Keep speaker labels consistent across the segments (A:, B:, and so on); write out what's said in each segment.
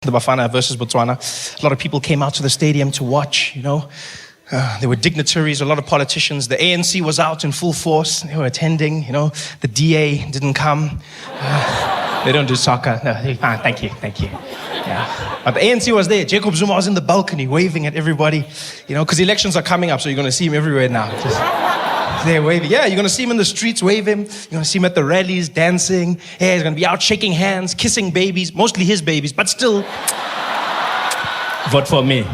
A: the Bafana versus Botswana. A lot of people came out to the stadium to watch, there were dignitaries, a lot of politicians. The ANC was out in full force. They were attending, The DA didn't come. They don't do soccer. No, thank you. Yeah. But the ANC was there. Jacob Zuma was in the balcony waving at everybody, because elections are coming up, so you're going to see him everywhere now. Just there waving. Yeah, you're going to see him in the streets waving. You're going to see him at the rallies dancing. Yeah, he's going to be out shaking hands, kissing babies, mostly his babies, but still, vote for me.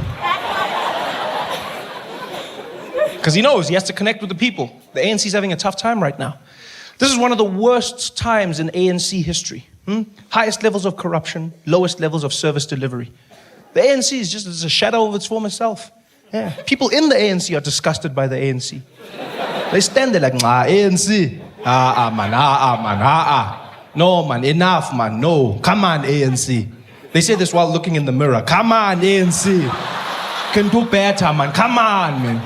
A: Because he knows he has to connect with the people. The ANC's having a tough time right now. This is one of the worst times in ANC history. Highest levels of corruption, lowest levels of service delivery. The ANC is just a shadow of its former self. Yeah. People in the ANC are disgusted by the ANC. They stand there like, ANC. Man. No, man, enough, man, no. Come on, ANC. They say this while looking in the mirror. Come on, ANC. Can do better, man. Come on, man.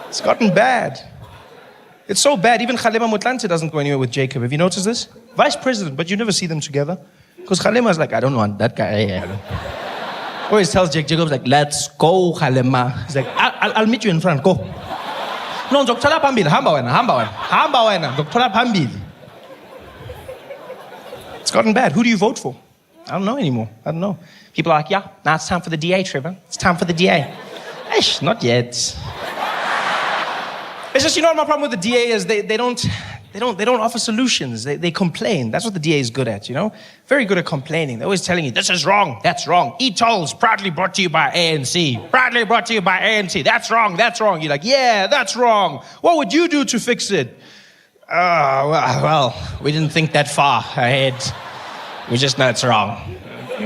A: It's gotten bad. It's so bad, even Kgalema Motlanthe doesn't go anywhere with Jacob. Have you noticed this? Vice president, but you never see them together. Because Kgalema's like, I don't want that guy. Always tells Jacob's like, let's go, Kgalema. He's like, I'll meet you in front, go. No, Dr. Pambili, hamba wena, Dr. Pambili. It's gotten bad. Who do you vote for? I don't know anymore. I don't know. People are like, yeah, now it's time for the DA, Trevor. It's time for the DA. Eish, not yet. It's just, my problem with the DA is they don't offer solutions. They complain. That's what the DA is good at, Very good at complaining. They're always telling you, this is wrong, that's wrong. E-tolls, proudly brought to you by ANC. Proudly brought to you by ANC. That's wrong, that's wrong. You're like, yeah, that's wrong. What would you do to fix it? Well, we didn't think that far ahead. We just know it's wrong.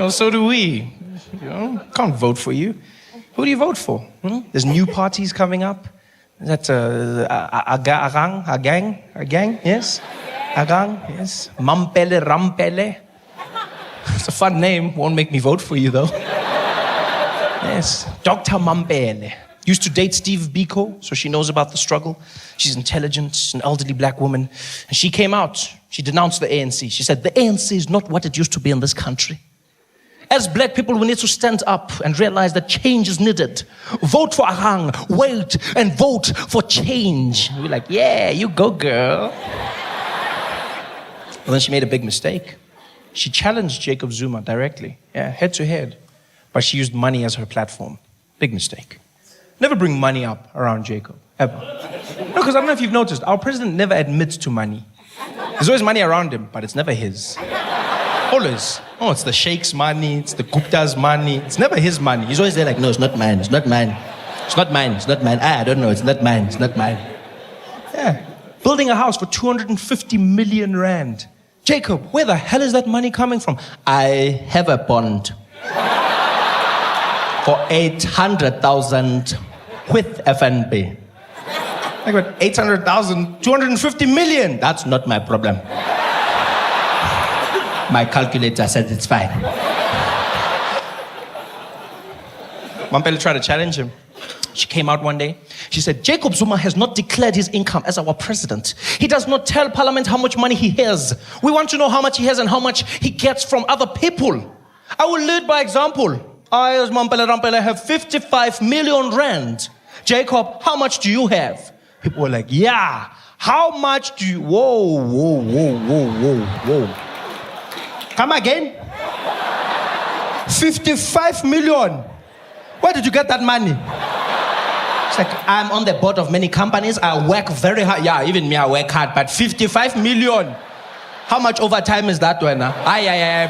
A: So do we. Can't vote for you. Who do you vote for? There's new parties coming up. That's a gang, yes? Agang, yes. Mampele, Rampele. It's a fun name. Won't make me vote for you, though. Yes. Dr. Mampele. Used to date Steve Biko, so she knows about the struggle. She's intelligent, an elderly black woman. And she came out. She denounced the ANC. She said, the ANC is not what it used to be in this country. As black people, we need to stand up and realize that change is needed. Vote for Ahang, wait, and vote for change. And we're like, yeah, you go, girl. Well, then she made a big mistake. She challenged Jacob Zuma directly, head to head. But she used money as her platform. Big mistake. Never bring money up around Jacob, ever. No, because I don't know if you've noticed, our president never admits to money. There's always money around him, but it's never his. Always. Oh, it's the Sheikh's money, it's the Gupta's money. It's never his money. He's always there like, no, it's not mine, it's not mine. It's not mine, it's not mine. I don't know, it's not mine, it's not mine. Yeah. Building a house for 250 million rand. Jacob, where the hell is that money coming from? I have a bond for 800,000 with FNB. I got 800,000, 250 million. That's not my problem. My calculator said it's fine. Mampele tried to challenge him. She came out one day. She said, Jacob Zuma has not declared his income as our president. He does not tell Parliament how much money he has. We want to know how much he has and how much he gets from other people. I will lead by example. I, as Mampele Rampele, have 55 million rand. Jacob, how much do you have? People were like, yeah. How much do you... Whoa. Come again? 55 million. Where did you get that money? It's like, I'm on the board of many companies. I work very hard. Yeah, even me, I work hard. But 55 million. How much overtime is that one?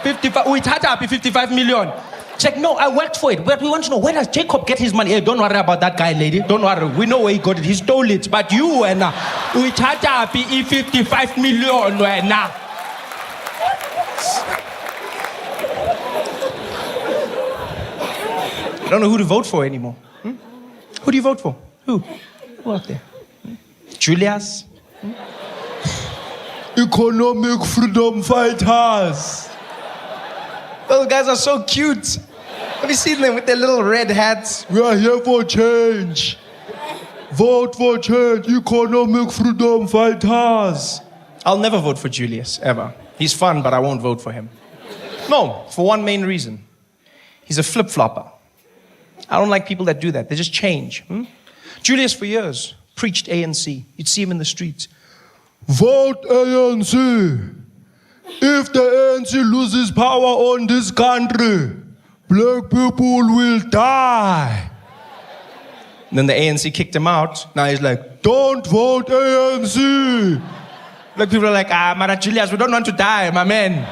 A: 55. We had to be 55 million. It's like, no, I worked for it. But we want to know, where does Jacob get his money? Hey, don't worry about that guy, lady. Don't worry. We know where he got it. He stole it. But you, we had to be 55 million. I don't know who to vote for anymore. Who do you vote for? Who out there? Julius? Economic freedom fighters. Those guys are so cute. Have you seen them with their little red hats? We are here for change. Vote for change. Economic freedom fighters. I'll never vote for Julius, ever. He's fun, but I won't vote for him. No, for one main reason. He's a flip-flopper. I don't like people that do that. They just change. Julius, for years, preached ANC. You'd see him in the streets. Vote ANC. If the ANC loses power on this country, black people will die. And then the ANC kicked him out. Now he's like, don't vote ANC. Black people are like, Mara Julius, we don't want to die, my man.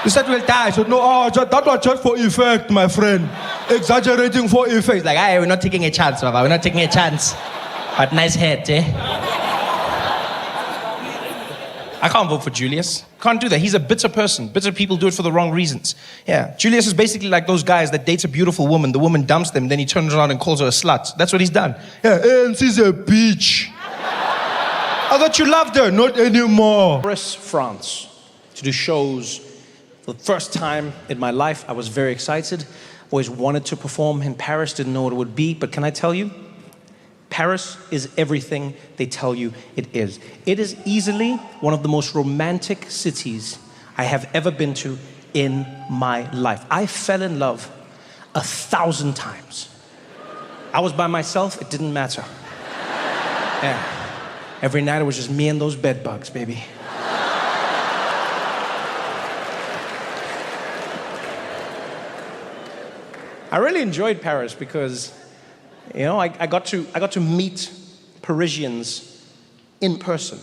A: He said we'll die. I said, no, that was just for effect, my friend. Exaggerating for effect. Like, we're not taking a chance, Baba. We're not taking a chance. But nice head, eh? I can't vote for Julius. Can't do that. He's a bitter person. Bitter people do it for the wrong reasons. Yeah. Julius is basically like those guys that dates a beautiful woman. The woman dumps them. Then he turns around and calls her a slut. That's what he's done. Yeah, ANC's a bitch. I thought you loved her. Not anymore.
B: Paris, France, to do shows. For the first time in my life, I was very excited. Always wanted to perform in Paris. Didn't know what it would be. But can I tell you? Paris is everything they tell you it is. It is easily one of the most romantic cities I have ever been to in my life. I fell in love 1,000 times. I was by myself, it didn't matter. Yeah. Every night it was just me and those bed bugs, baby. I really enjoyed Paris because I got to meet Parisians in person.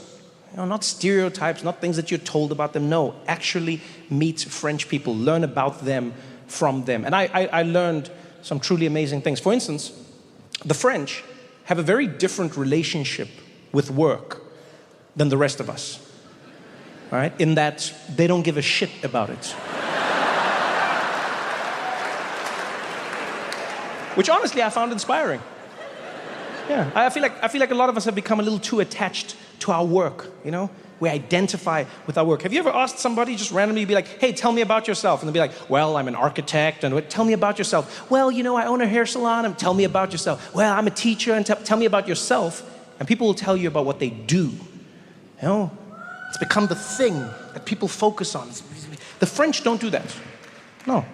B: Not stereotypes, not things that you're told about them. No, actually meet French people, learn about them from them. And I learned some truly amazing things. For instance, the French have a very different relationship with work than the rest of us. All right? In that they don't give a shit about it. Which honestly I found inspiring. Yeah, I feel like a lot of us have become a little too attached to our work, We identify with our work. Have you ever asked somebody just randomly, be like, hey, tell me about yourself? And they'll be like, well, I'm an architect. And tell me about yourself. Well, I own a hair salon. And tell me about yourself. Well, I'm a teacher. And tell me about yourself. And people will tell you about what they do. It's become the thing that people focus on. The French don't do that. No.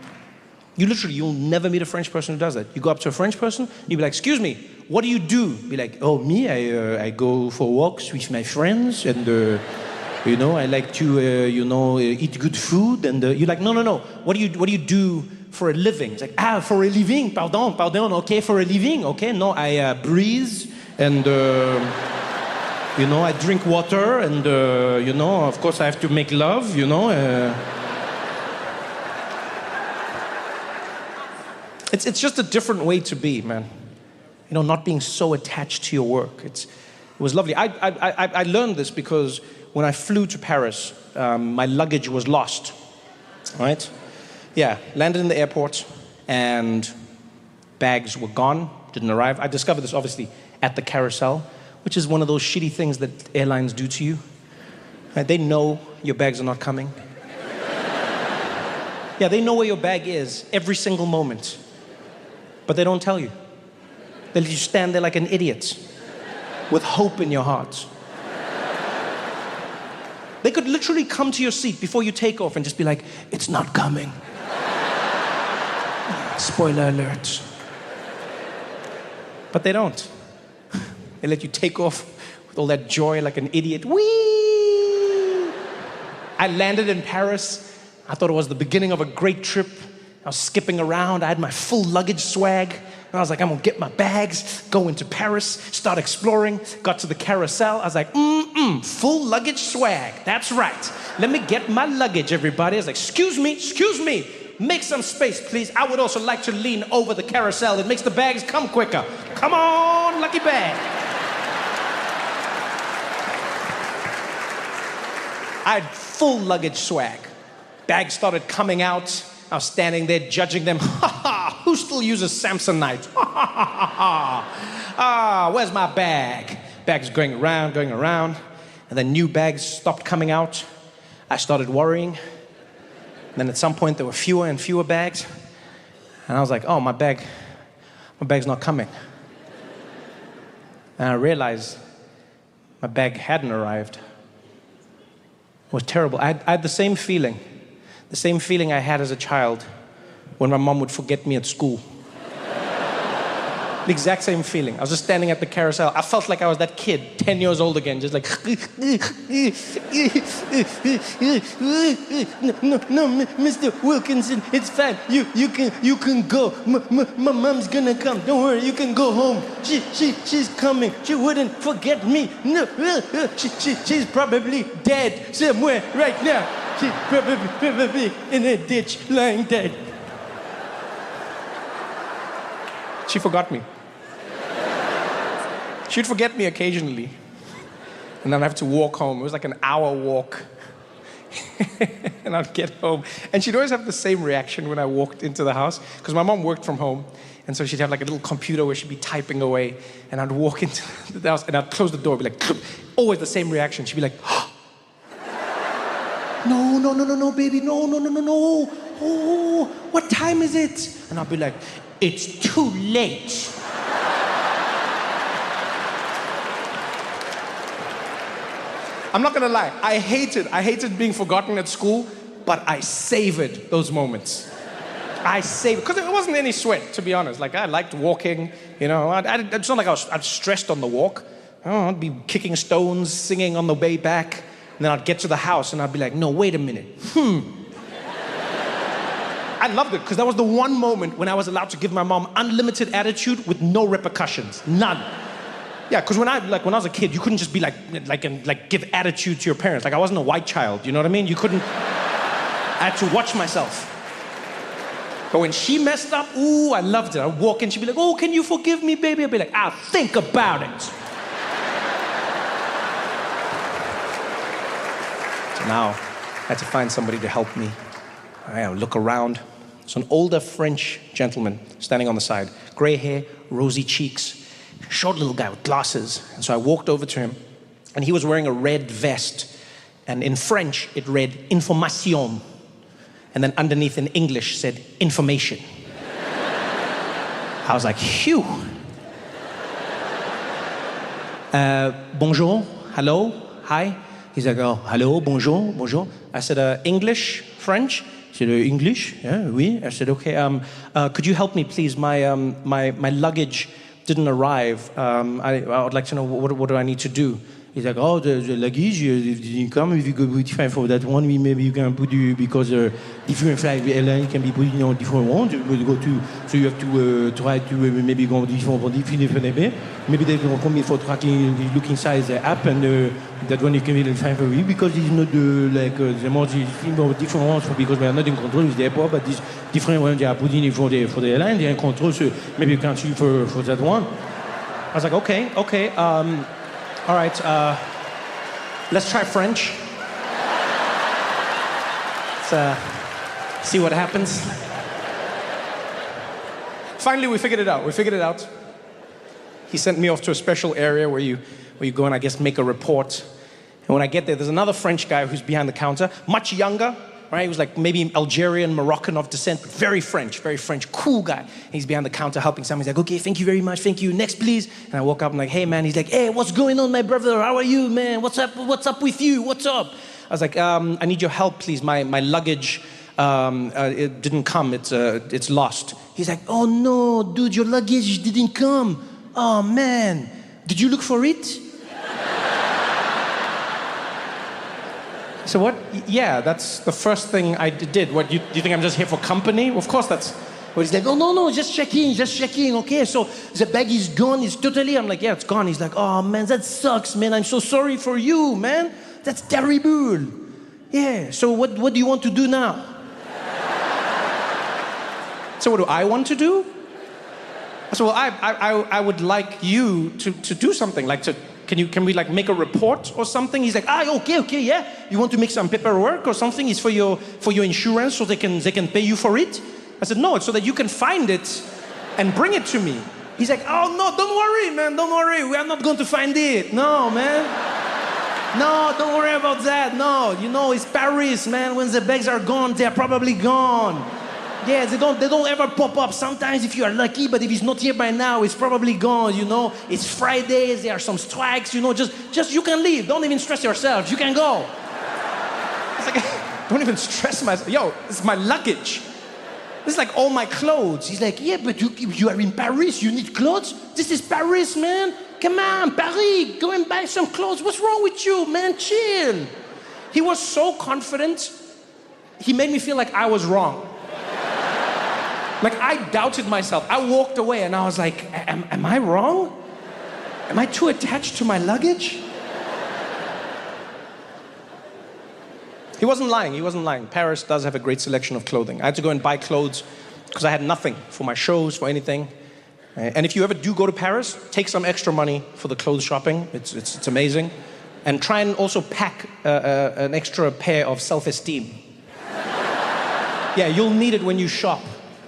B: You'll never meet a French person who does that. You go up to a French person, you'll be like, excuse me, what do you do? Be like, oh, me, I go for walks with my friends, and, I like to, eat good food, and you're like, no, what do you do for a living? It's like, for a living, pardon, okay, for a living, okay, no, I breathe, and, I drink water, and, of course I have to make love, It's just a different way to be, man. Not being so attached to your work. It was lovely. I learned this because when I flew to Paris, my luggage was lost, right? Yeah, landed in the airport and bags were gone, didn't arrive. I discovered this obviously at the carousel, which is one of those shitty things that airlines do to you. Right? They know your bags are not coming. Yeah, they know where your bag is every single moment. But they don't tell you. They let you stand there like an idiot with hope in your heart. They could literally come to your seat before you take off and just be like, it's not coming. Spoiler alert. But they don't. They let you take off with all that joy like an idiot. Whee! I landed in Paris. I thought it was the beginning of a great trip. I was skipping around. I had my full luggage swag. And I was like, I'm going to get my bags, go into Paris, start exploring. Got to the carousel. I was like, full luggage swag. That's right. Let me get my luggage, everybody. I was like, excuse me. Make some space, please. I would also like to lean over the carousel. It makes the bags come quicker. Come on, lucky bag. I had full luggage swag. Bags started coming out. I was standing there judging them. Who still uses Samsonite? Where's my bag? Bags going around. And then new bags stopped coming out. I started worrying. And then at some point there were fewer and fewer bags. And I was like, oh, my bag's not coming. And I realized my bag hadn't arrived. It was terrible. I had the same feeling The same feeling I had as a child when my mom would forget me at school. The exact same feeling. I was just standing at the carousel. I felt like I was that kid, 10 years old again, just like, no, Mr. Wilkinson, it's fine. You can go. My mom's gonna come. Don't worry, you can go home. She's coming. She wouldn't forget me. No, she's probably dead somewhere right now. She's probably in a ditch, lying dead. She forgot me. She'd forget me occasionally. And then I'd have to walk home. It was like an hour walk. And I'd get home. And she'd always have the same reaction when I walked into the house. Because my mom worked from home. And so she'd have like a little computer where she'd be typing away. And I'd walk into the house and I'd close the door, be like, always the same reaction. She'd be like, no, baby, no. Oh, what time is it? And I'd be like, it's too late. I'm not gonna lie, I hated being forgotten at school, but I savored those moments. Because it wasn't any sweat, to be honest. Like, I liked walking, you know. It's not like I'd stressed on the walk. I'd be kicking stones, singing on the way back, and then I'd get to the house and I'd be like, no, wait a minute. I loved it, because that was the one moment when I was allowed to give my mom unlimited attitude with no repercussions, none. Yeah, because when I was a kid, you couldn't just be like give attitude to your parents. Like, I wasn't a white child, you know what I mean? You couldn't. I had to watch myself. But when she messed up, ooh, I loved it. I'd walk in, she'd be like, oh, can you forgive me, baby? I'd be like, I'll think about it. So now, I had to find somebody to help me. I look around. It's an older French gentleman standing on the side. Gray hair, rosy cheeks. Short little guy with glasses. And so I walked over to him, and he was wearing a red vest. And in French, it read, information. And then underneath in English said, information. I was like, phew. Bonjour, hello, hi. He's like, oh, hello, bonjour. I said, English, French? He said, English? Yeah, oui. I said, okay, could you help me, please? My luggage didn't arrive. I would like to know, what do I need to do? He's like, oh, the luggage didn't come. If you go fine for that one, maybe you can put you, because different flight airline can be put on different ones. So you have to try to maybe go different. Maybe they will come for tracking, look inside the app, and that one you can be fine for you, because it's not the more different ones, because we are not in control with the airport, but these different ones they are putting for the airline, they are in control, so maybe you can choose for that one. I was like, okay. All right, let's try French. Let's see what happens. Finally, we figured it out. He sent me off to a special area where you go and, I guess, make a report. And when I get there's another French guy who's behind the counter, much younger, right? He was like maybe Algerian, Moroccan of descent, but very French, cool guy. And he's behind the counter helping someone. He's like, okay, thank you very much, thank you. Next, please. And I walk up, I'm like, hey, man. He's like, hey, what's going on, my brother? How are you, man? What's up with you? What's up? I was like, I need your help, please. My luggage, it didn't come. It's lost. He's like, oh, no, dude, your luggage didn't come. Oh, man. Did you look for it? So what? Yeah, that's the first thing I did. What, you think I'm just here for company? Of course that's... Well, he's like, oh, no, just checking. Okay, so the bag is gone. It's totally... I'm like, yeah, it's gone. He's like, oh, man, that sucks, man. I'm so sorry for you, man. That's terrible. Yeah, so what do you want to do now? So what do I want to do? I said, well, I would like you to do something, like to... Can we like make a report or something? He's like, okay, yeah. You want to make some paperwork or something? It's for your insurance, so they can pay you for it. I said, no, it's so that you can find it and bring it to me. He's like, oh no, don't worry, man, don't worry. We are not going to find it. No, man. No, don't worry about that. No, you know, it's Paris, man. When the bags are gone, they are probably gone. Yeah, they don't ever pop up. Sometimes if you are lucky, but if it's not here by now, it's probably gone, you know. It's Fridays, there are some strikes, you know. Just you can leave. Don't even stress yourself. You can go. It's like, Don't even stress myself. Yo, this is my luggage. This is like all my clothes. He's like, yeah, but you are in Paris. You need clothes? This is Paris, man. Come on, Paris. Go and buy some clothes. What's wrong with you, man? Chill. He was so confident. He made me feel like I was wrong. Like I doubted myself. I walked away and I was like, am I wrong? Am I too attached to my luggage? He wasn't lying. Paris does have a great selection of clothing. I had to go and buy clothes because I had nothing for my shows, for anything. And if you ever do go to Paris, take some extra money for the clothes shopping. It's amazing. And try and also pack an extra pair of self-esteem. Yeah, you'll need it when you shop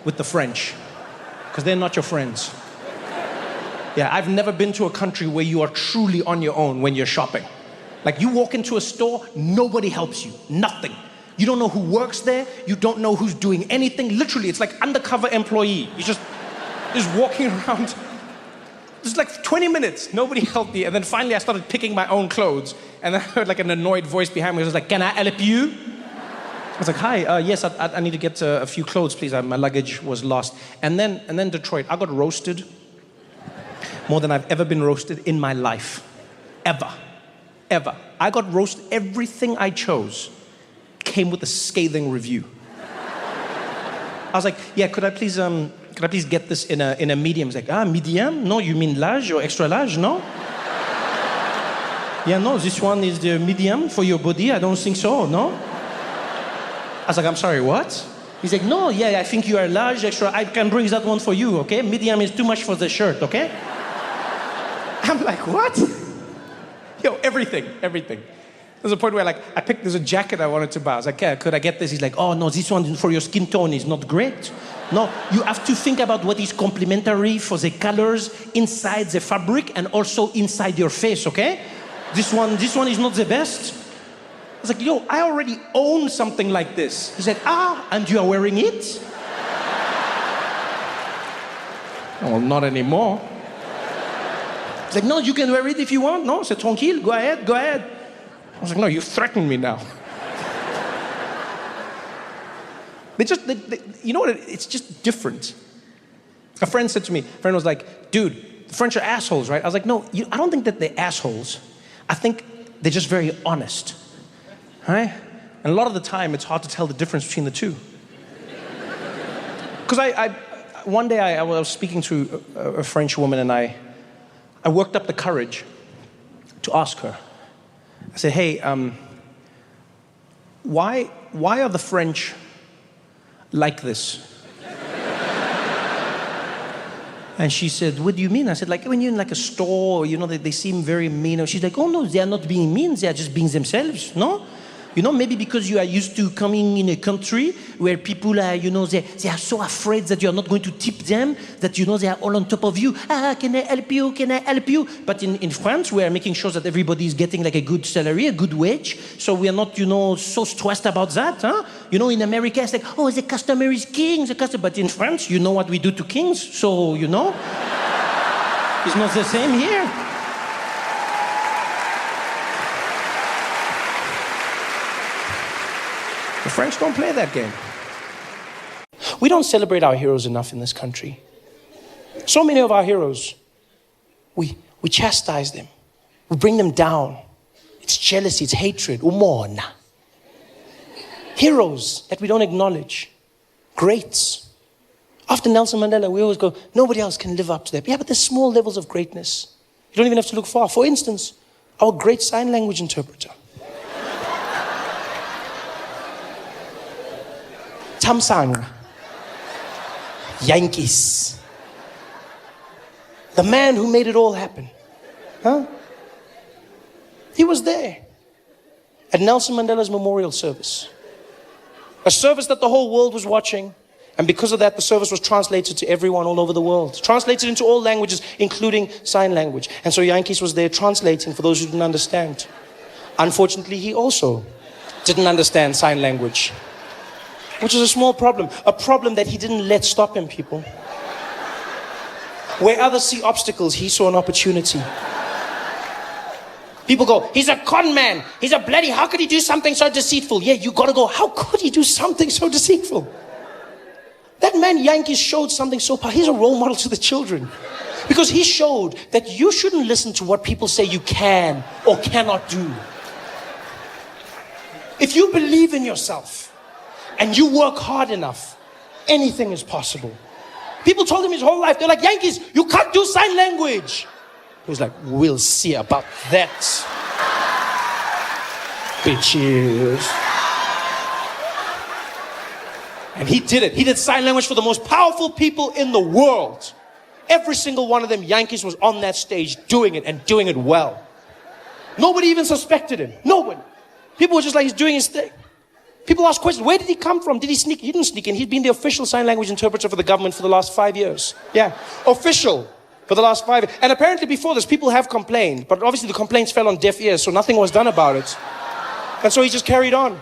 B: with the French, because they're not your friends. Yeah, I've never been to a country where you are truly on your own when you're shopping. Like you walk into a store, nobody helps you, nothing. You don't know who works there, you don't know who's doing anything. Literally, it's like undercover employee. You just walking around. It's like 20 minutes, nobody helped me. And then finally I started picking my own clothes. And then I heard like an annoyed voice behind me. It was like, can I help you? I was like, hi, yes, I need to get a few clothes, please. My luggage was lost. And then Detroit, I got roasted more than I've ever been roasted in my life. Ever. I got roasted. Everything I chose came with a scathing review. I was like, yeah, could I please get this in a medium? It's like, medium? No, you mean large or extra large? No? Yeah, no, this one is the medium for your body. I don't think so, no? I was like, I'm sorry, what? He's like, no, yeah, I think you are large, extra. I can bring that one for you, okay? Medium is too much for the shirt, okay? I'm like, what? Yo, everything. There's a point where there's a jacket I wanted to buy. I was like, yeah, could I get this? He's like, oh no, this one for your skin tone is not great. No, you have to think about what is complementary for the colors inside the fabric and also inside your face, okay? This one is not the best. I was like, yo, I already own something like this. He said, and you are wearing it? Well, not anymore. He's like, no, you can wear it if you want. No, c'est tranquille, go ahead. I was like, no, you threaten me now. They you know what, it's just different. A friend said to me, was like, dude, the French are assholes, right? I was like, no, I don't think that they're assholes. I think they're just very honest, right? And a lot of the time, it's hard to tell the difference between the two. Because one day I was speaking to a French woman and I worked up the courage to ask her. I said, hey, why are the French like this? And she said, what do you mean? I said, like when you're in like a store, they seem very mean. She's like, oh no, they are not being mean, they are just being themselves, no? Maybe because you are used to coming in a country where people are, they are so afraid that you are not going to tip them, that, they are all on top of you. Can I help you? Can I help you? But in France, we are making sure that everybody is getting like a good salary, a good wage. So we are not, so stressed about that. Huh? In America, it's like, oh, the customer is king. But in France, you know what we do to kings. So, it's not the same here. The French don't play that game. We don't celebrate our heroes enough in this country. So many of our heroes, we chastise them. We bring them down. It's jealousy, it's hatred. Umona. Heroes that we don't acknowledge. Greats. After Nelson Mandela, we always go, nobody else can live up to that. Yeah, but there's small levels of greatness. You don't even have to look far. For instance, our great sign language interpreter. Tamsang, Yankees. The man who made it all happen. Huh? He was there at Nelson Mandela's memorial service. A service that the whole world was watching. And because of that, the service was translated to everyone all over the world. Translated into all languages, including sign language. And so Yankees was there translating for those who didn't understand. Unfortunately, he also didn't understand sign language. Which is a small problem. A problem that he didn't let stop him, people. Where others see obstacles, he saw an opportunity.
A: People go, he's a con man. He's a bloody, how could he do something so deceitful? Yeah, you gotta go, how could he do something so deceitful? That man Yankees showed something so powerful. He's a role model to the children. Because he showed that you shouldn't listen to what people say you can or cannot do. If you believe in yourself and you work hard enough, anything is possible. People told him his whole life, they're like, Yankees, you can't do sign language. He was like, we'll see about that. Bitches. And he did it. He did sign language for the most powerful people in the world. Every single one of them, Yankees, was on that stage doing it and doing it well. Nobody even suspected him. Nobody. People were just like, he's doing his thing. People ask questions, where did he come from? Did he sneak? He didn't sneak in. He'd been the official sign language interpreter for the government for the last 5 years. Yeah, official for the last 5 years. And apparently before this, people have complained, but obviously the complaints fell on deaf ears, so nothing was done about it. And so he just carried on.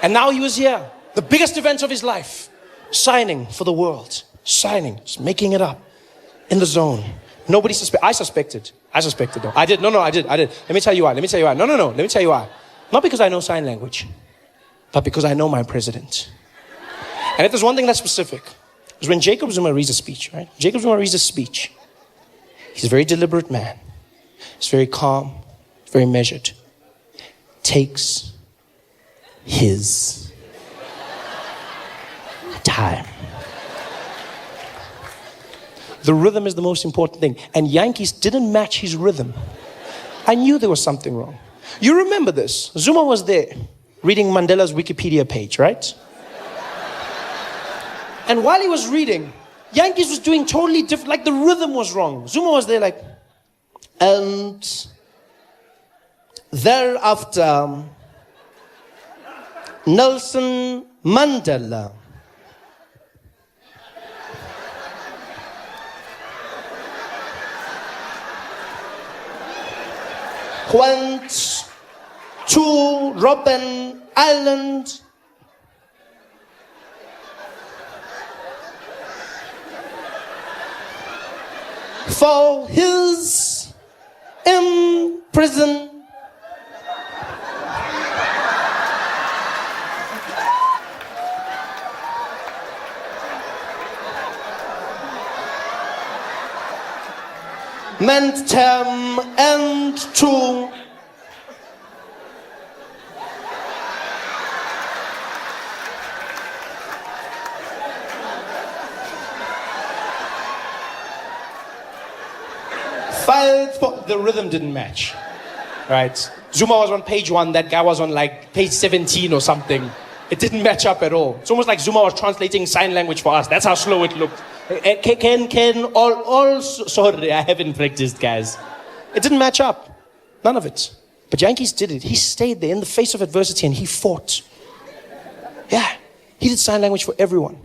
A: And now he was here, the biggest event of his life, signing for the world. Signing, just making it up in the zone. Nobody suspected. I suspected though. I did. No, I did. Let me tell you why. No. Let me tell you why. Not because I know sign language, but because I know my president. And if there's one thing that's specific, is when Jacob Zuma reads a speech, right? Jacob Zuma reads a speech. He's a very deliberate man. He's very calm, very measured. Takes his time. The rhythm is the most important thing. And Yankees didn't match his rhythm. I knew there was something wrong. You remember this. Zuma was there reading Mandela's Wikipedia page, right? And while he was reading, Yankees was doing totally different, like the rhythm was wrong. Zuma was there like, and thereafter, Nelson Mandela went to Robben Island for his imprisonment. Term and to fight for the rhythm didn't match, right? Zuma was on page 1, that guy was on like page 17 or something. It didn't match up at all. It's almost like Zuma was translating sign language for us. That's how slow it looked. Sorry, I haven't practiced, guys. It didn't match up. None of it. But Yankees did it. He stayed there in the face of adversity and he fought. Yeah. He did sign language for everyone.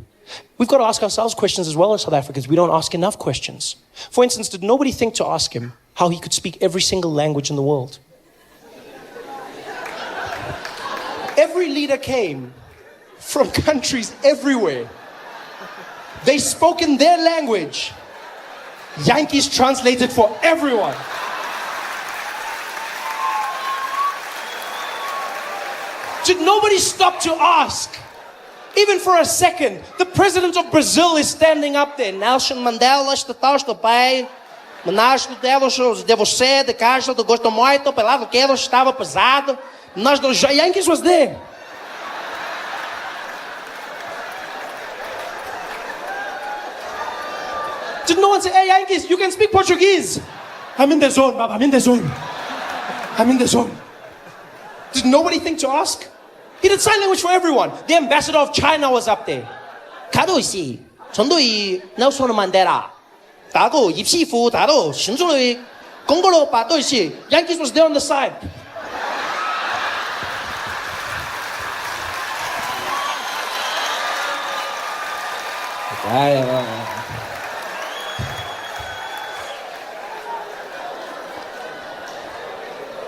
A: We've got to ask ourselves questions as well as South Africans. We don't ask enough questions. For instance, did nobody think to ask him how he could speak every single language in the world? Every leader came from countries everywhere. They spoke in their language. Yankees translated for everyone. Did nobody stop to ask? Even for a second. The president of Brazil is standing up there. Nelson Mandela, estou pai. Nós de você, de casa, do gosto muito, pelado que estava pesado. Nós do Yankees was there. Did no one say, hey Yankees, you can speak Portuguese? I'm in the zone, Baba, I'm in the zone. I'm in the zone. Did nobody think to ask? He did sign language for everyone. The ambassador of China was up there. 가도시, 전도이 넬슨 만델라. 다도 입시fu, 다도 신주의 공고로 바도시. Yankees was there on the side.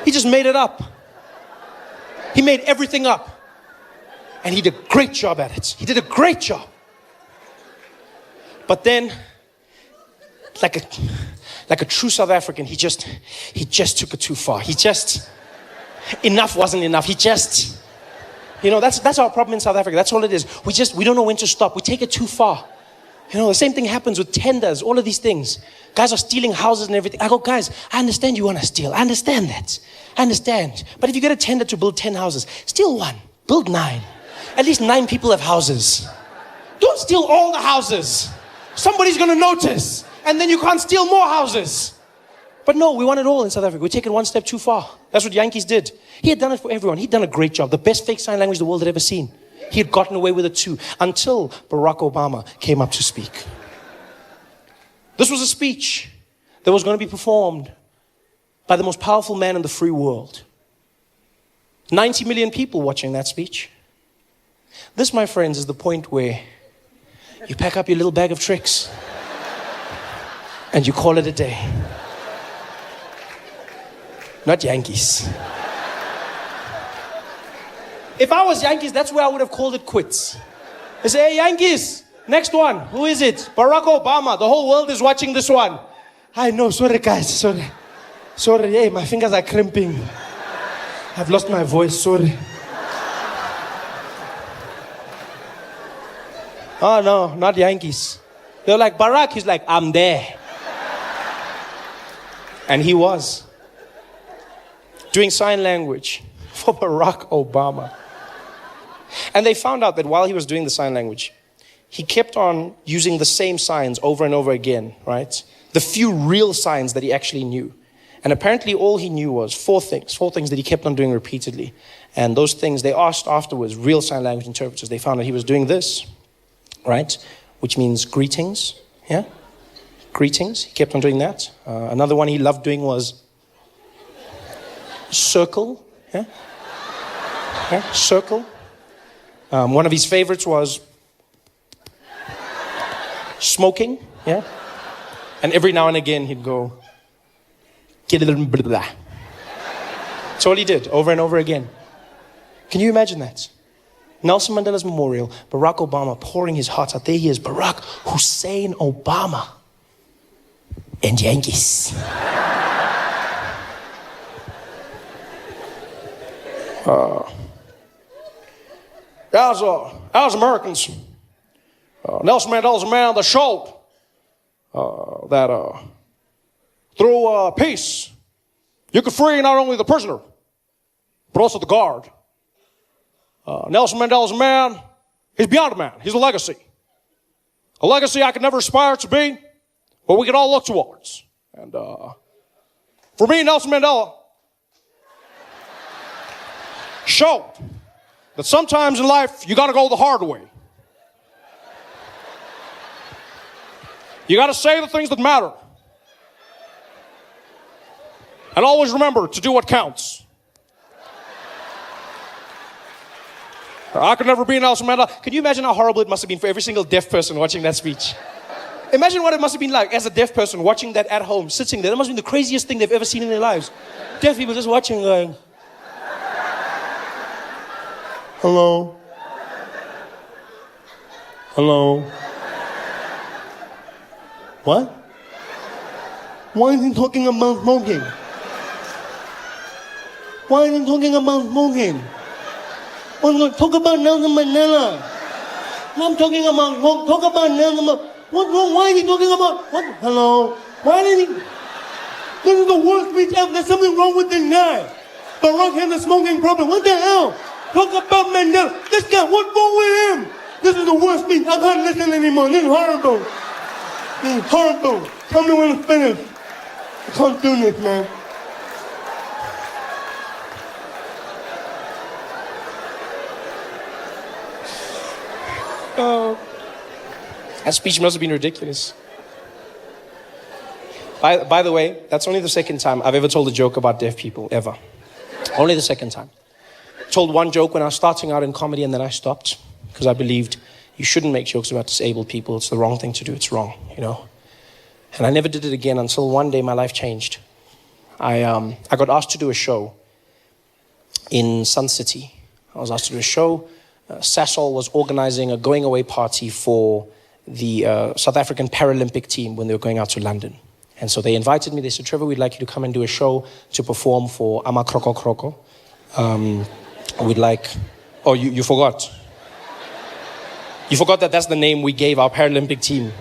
A: He just made it up. He made everything up. And he did a great job at it. He did a great job. But then, like a true South African, he just took it too far. Enough wasn't enough. That's our problem in South Africa. That's all it is. We don't know when to stop. We take it too far. The same thing happens with tenders, all of these things. Guys are stealing houses and everything. I go, guys, I understand you want to steal. I understand that. I understand. But if you get a tender to build 10 houses, steal one, build 9. At least 9 people have houses. Don't steal all the houses. Somebody's going to notice. And then you can't steal more houses. But no, we want it all in South Africa. We take it one step too far. That's what Yankees did. He had done it for everyone. He'd done a great job. The best fake sign language the world had ever seen. He had gotten away with it too, until Barack Obama came up to speak. This was a speech that was going to be performed by the most powerful man in the free world. 90 million people watching that speech. This, my friends, is the point where you pack up your little bag of tricks and you call it a day. Not Yankees. If I was Yankees, that's where I would have called it quits. I say, hey, Yankees, next one. Who is it? Barack Obama. The whole world is watching this one. I know. Sorry, guys. Sorry. Hey, my fingers are cramping. I've lost my voice. Sorry. Oh, no, not Yankees. They're like, Barack. He's like, I'm there. And he was doing sign language for Barack Obama. And they found out that while he was doing the sign language, he kept on using the same signs over and over again, right? The few real signs that he actually knew. And apparently all he knew was 4 things that he kept on doing repeatedly. And those things, they asked afterwards, real sign language interpreters, they found that he was doing this, right? Which means greetings, yeah? Greetings, he kept on doing that. Another one he loved doing was circle, yeah? Circle. One of his favorites was smoking, yeah? And every now and again he'd go, get a little blah, blah. That's all he did, over and over again. Can you imagine that? Nelson Mandela's memorial, Barack Obama pouring his heart out. There he is, Barack Hussein Obama. And Yankees. As Americans, Nelson Mandela's a man that showed that through peace, you could free not only the prisoner, but also the guard. Nelson Mandela's a man, he's beyond a man, he's a legacy. A legacy I could never aspire to be, but we can all look towards. And for me, Nelson Mandela showed that sometimes in life, you gotta go the hard way. You gotta say the things that matter. And always remember to do what counts. I could never be Nelson Mandela. Can you imagine how horrible it must have been for every single deaf person watching that speech? Imagine what it must have been like as a deaf person watching that at home, sitting there. That must have been the craziest thing they've ever seen in their lives. Deaf people just watching going, hello? Hello? What? Why is he talking about smoking? Why is he talking about smoking? Talk about Nelson Mandela. I'm talking about, talk about Nelson Mandela. What's wrong? Why is he talking about, what? Hello? Why did he? This is the worst speech ever. There's something wrong with this guy. Barack has a smoking problem. What the hell? Talk about Mandela. This guy, what's wrong with him? This is the worst speech. I can't listen anymore. This is horrible. This is horrible. Tell me when it's finished. I can't do this, man. That speech must have been ridiculous. By the way, that's only the second time I've ever told a joke about deaf people, ever. Only the second time. I told one joke when I was starting out in comedy and then I stopped because I believed you shouldn't make jokes about disabled people. It's the wrong thing to do. It's wrong, you know. And I never did it again until one day my life changed. I got asked to do a show in Sun City. I was asked to do a show. Sasol was organizing a going away party for the South African Paralympic team when they were going out to London. And so they invited me. They said, Trevor, we'd like you to come and do a show to perform for Ama Kroko Kroko. We'd like... Oh, you forgot. You forgot that that's the name we gave our Paralympic team.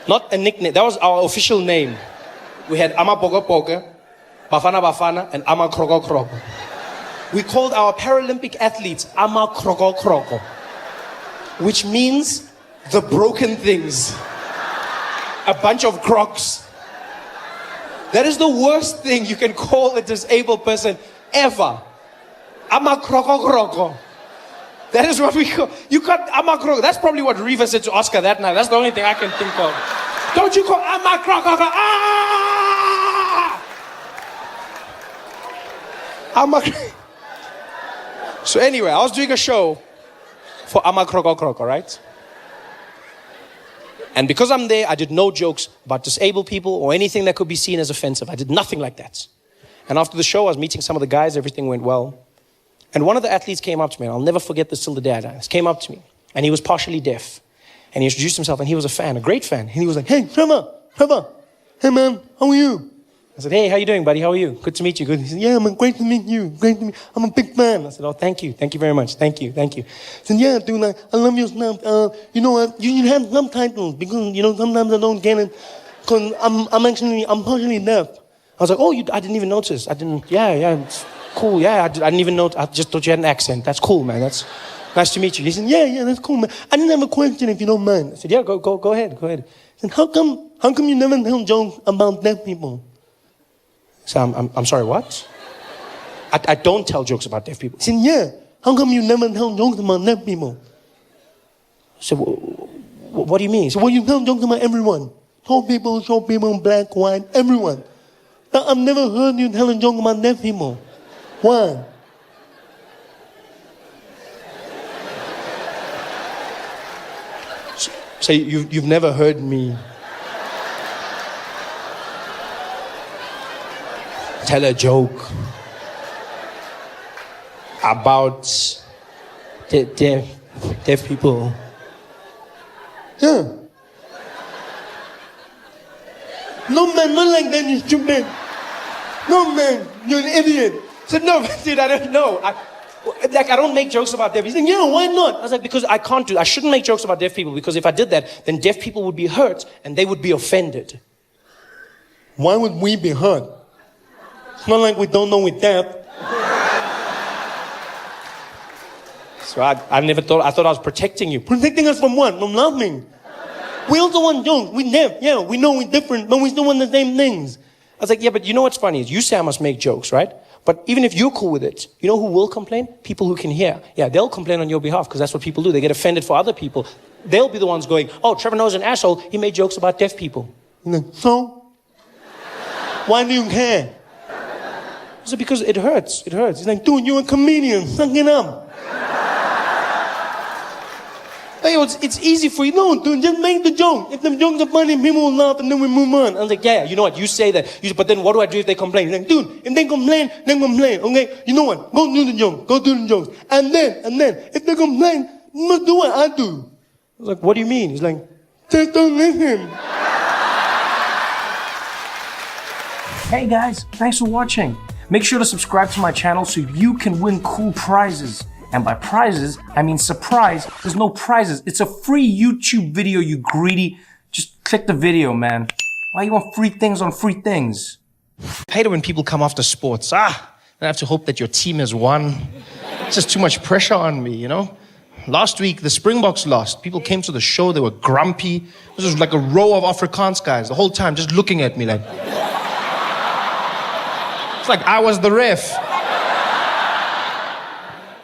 A: Not a nickname. That was our official name. We had Ama Pogo Pogo, Bafana Bafana, and Ama Kroko Kroko. We called our Paralympic athletes Ama Kroko Kroko, which means the broken things. A bunch of crocs. That is the worst thing you can call a disabled person ever. Ama Kroko Kroko. That is what we call. You can't Ama Kroko. That's probably what Reva said to Oscar that night. That's the only thing I can think of. Don't you call Ama Kroko Kroko? Ah! Ama. So anyway, I was doing a show for Ama Kroko Kroko, right? And because I'm there, I did no jokes about disabled people or anything that could be seen as offensive. I did nothing like that. And after the show, I was meeting some of the guys. Everything went well. And one of the athletes came up to me, and I'll never forget this till the day I die. He came up to me, and he was partially deaf. And he introduced himself, and he was a fan, a great fan. And he was like, hey, Trevor, hey, man, how are you? I said, hey, how you doing, buddy? How are you? Good to meet you. Good. He said, yeah, man, great to meet you. Great to meet you. I'm a big fan. I said, oh, thank you. Thank you very much. Thank you. He said, yeah, dude, like, I love your stuff. You know what? You should have subtitles because, you know, sometimes I don't get it because I'm partially deaf. I was like, oh, I didn't even notice. Yeah, it's cool. Yeah, I didn't even know. I just thought you had an accent. That's cool, man. That's nice to meet you. He said, yeah, that's cool, man. I didn't have a question if you don't mind. I said, yeah, go ahead. He said, how come you never tell jokes about deaf people? So I'm sorry, what? I don't tell jokes about deaf people. He said, yeah, how come you never tell jokes about deaf people? I said, what do you mean? He said, well, you tell jokes about everyone. Short people, black, white, everyone. But I've never heard you tell a joke about deaf people. Why? So you've never heard me tell a joke about deaf people? Yeah. No, man, not like that, you stupid. No, man, you're an idiot. I said, no, dude, I don't know. I don't make jokes about deaf people. He said, yeah, why not? I was like, because I shouldn't make jokes about deaf people, because if I did that, then deaf people would be hurt and they would be offended. Why would we be hurt? It's not like we don't know we're deaf. So I thought I was protecting you. Protecting us from what? From laughing. We also want jokes. We're deaf. Yeah, we know we're different, but we still want the same things. I was like, yeah, but you know what's funny is you say I must make jokes, right? But even if you're cool with it, you know who will complain? People who can hear. Yeah, they'll complain on your behalf because that's what people do. They get offended for other people. They'll be the ones going, oh, Trevor Noah's an asshole. He made jokes about deaf people. You're like, so? Why do you care? I said, because it hurts. It hurts. He's like, dude, you're a comedian. Suck it up. Hey, it's easy for you. No, dude, just make the joke. If the jokes are funny, people will laugh and then we move on. I was like, yeah, you know what? You say that. But then what do I do if they complain? He's like, dude, if they complain, okay? You know what? Go do the jokes. Go do the jokes. And then, if they complain, you must do what I do. I was like, what do you mean? He's like, just don't listen.
B: Hey guys, thanks for watching. Make sure to subscribe to my channel so you can win cool prizes. And by prizes, I mean surprise. There's no prizes. It's a free YouTube video, you greedy. Just click the video, man. Why you want free things on free things?
A: I hate it when people come after sports. I have to hope that your team has won. It's just too much pressure on me, you know? Last week, the Springboks lost. People came to the show, they were grumpy. This was like a row of Afrikaans guys the whole time just looking at me like... It's like I was the ref.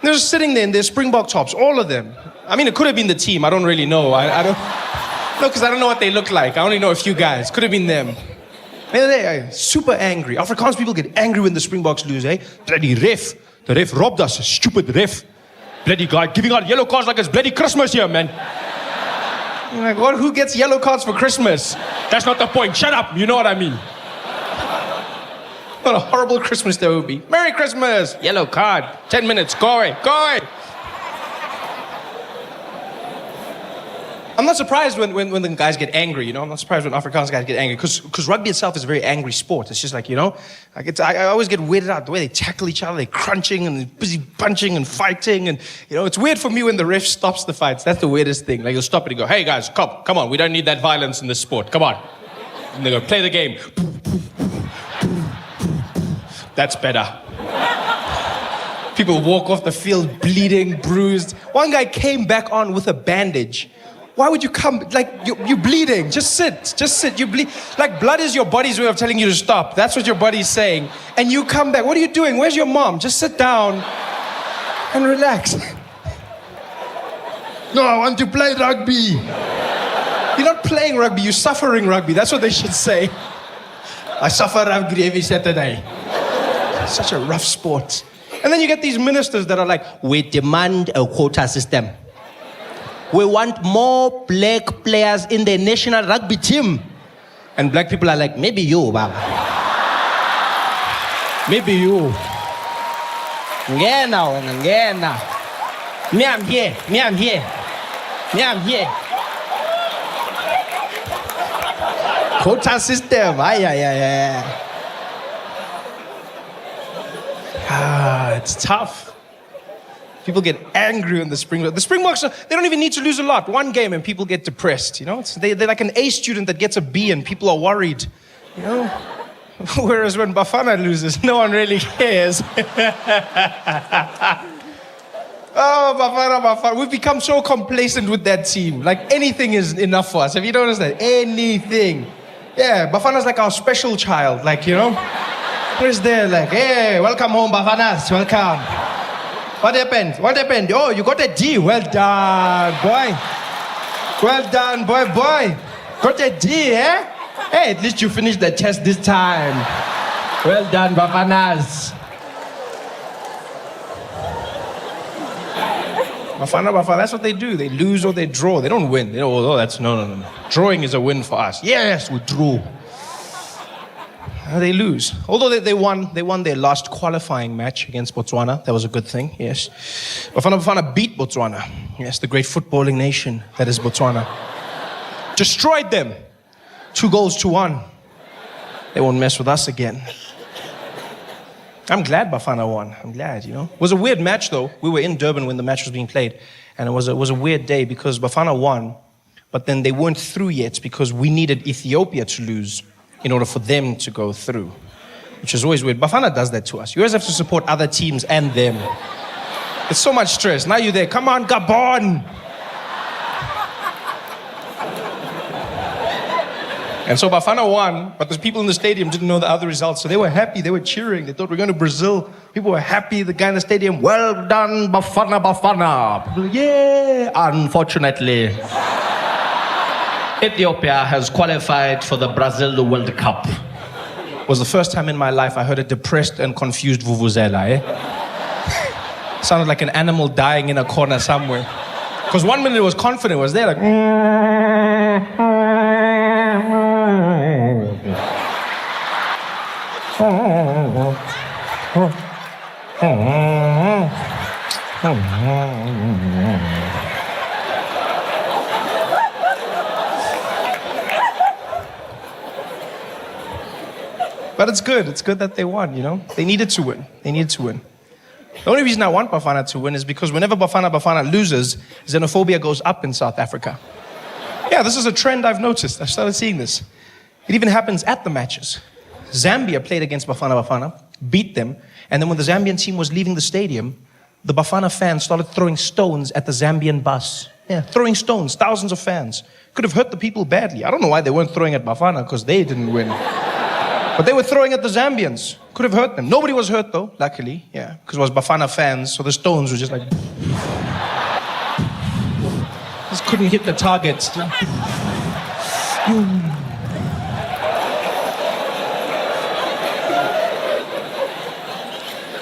A: They're just sitting there in their Springbok tops, all of them. I mean, it could have been the team. I don't really know. I don't know, because I don't know what they look like. I only know a few guys. Could have been them. They're super angry. Afrikaans people get angry when the Springboks lose, eh? Bloody ref. The ref robbed us. Stupid ref. Bloody guy giving out yellow cards like it's bloody Christmas here, man. I'm like, what? Who gets yellow cards for Christmas? That's not the point. Shut up. You know what I mean. What a horrible Christmas there would be. Merry Christmas! Yellow card. 10 minutes. Go away. Go away.
B: I'm not surprised when the guys get angry, you know? I'm not surprised when Afrikaans guys get angry, because rugby itself is a very angry sport. It's just like, you know, I always get weirded out the way they tackle each other, they're crunching and they're busy punching and fighting, and, you know, it's weird for me when the ref stops the fights. That's the weirdest thing. Like, he'll stop it and go, hey guys, come on, we don't need that violence in this sport, come on. And they go, play the game. That's better. People walk off the field bleeding, bruised. One guy came back on with a bandage. Why would you come? Like, you're bleeding. Just sit. You bleed. Like, blood is your body's way of telling you to stop. That's what your body's saying. And you come back. What are you doing? Where's your mom? Just sit down and relax. No, I want to play rugby. You're not playing rugby. You're suffering rugby. That's what they should say. I suffer rugby every Saturday. It's such a rough sport. And then you get these ministers that are like, we demand a quota system. We want more black players in the national rugby team. And black people are like, maybe you, Baba. Maybe you. Ngena. Me, I'm here. Quota system. It's tough. People get angry when the Springboks. The Springboks, they don't even need to lose a lot. One game and people get depressed, you know? They're like an A student that gets a B and people are worried, you know? Whereas when Bafana loses, no one really cares. Oh, Bafana. We've become so complacent with that team. Like, anything is enough for us. Have you noticed that? Anything. Yeah, Bafana's like our special child, like, you know? Where's there, like, hey, welcome home, Bafanas, welcome. What happened? Oh, you got a D. Well done, boy. Got a D, eh? Hey, at least you finished the test this time. Well done, Bafanas. Bafana, that's what they do. They lose or they draw. They don't win. No. Drawing is a win for us. Yes, we drew. They lose. Although they won their last qualifying match against Botswana. That was a good thing, yes. Bafana beat Botswana. Yes, the great footballing nation that is Botswana. Destroyed them. 2-1. They won't mess with us again. I'm glad Bafana won. I'm glad, you know. It was a weird match, though. We were in Durban when the match was being played. And it was a weird day because Bafana won, but then they weren't through yet because we needed Ethiopia to lose in order for them to go through, which is always weird. Bafana does that to us. You always have to support other teams and them. It's so much stress. Now you're there. Come on, Gabon. And so Bafana won, but the people in the stadium didn't know the other results. So they were happy. They were cheering. They thought we're going to Brazil. People were happy. The guy in the stadium, well done, Bafana. People, yeah. Unfortunately, Ethiopia has qualified for the Brazil World Cup. It was the first time in my life I heard a depressed and confused vuvuzela, Sounded like an animal dying in a corner somewhere. Because 1 minute it was confident, it was there like... But it's good. It's good that they won, you know? They needed to win. The only reason I want Bafana to win is because whenever Bafana loses, xenophobia goes up in South Africa. Yeah, this is a trend I've noticed. I've started seeing this. It even happens at the matches. Zambia played against Bafana, beat them, and then when the Zambian team was leaving the stadium, the Bafana fans started throwing stones at the Zambian bus. Yeah, throwing stones, thousands of fans. Could have hurt the people badly. I don't know why they weren't throwing at Bafana, because they didn't win. But they were throwing at the Zambians. Could have hurt them. Nobody was hurt though, luckily. Yeah, because it was Bafana fans, so the stones were just like... just couldn't hit the targets.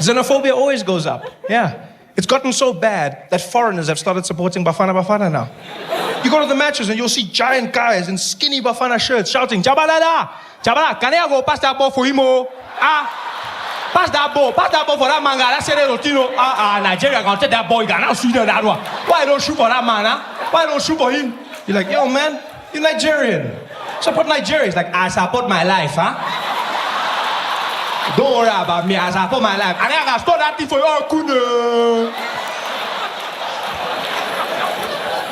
B: Xenophobia always goes up. Yeah. It's gotten so bad that foreigners have started supporting Bafana now. You go to the matches and you'll see giant guys in skinny Bafana shirts shouting, Jabalada! Jabala, can I go pass that ball for him? Pass that ball for that man. That's Nigeria can take that ball. You can now shoot that one. Why don't shoot for that man? Why don't shoot for him?
A: You're like, yo, man, you're Nigerian. Support Nigeria. He's like, I support my life, huh? Don't worry about me, I support my life. And I can store that thing for you, Kuna.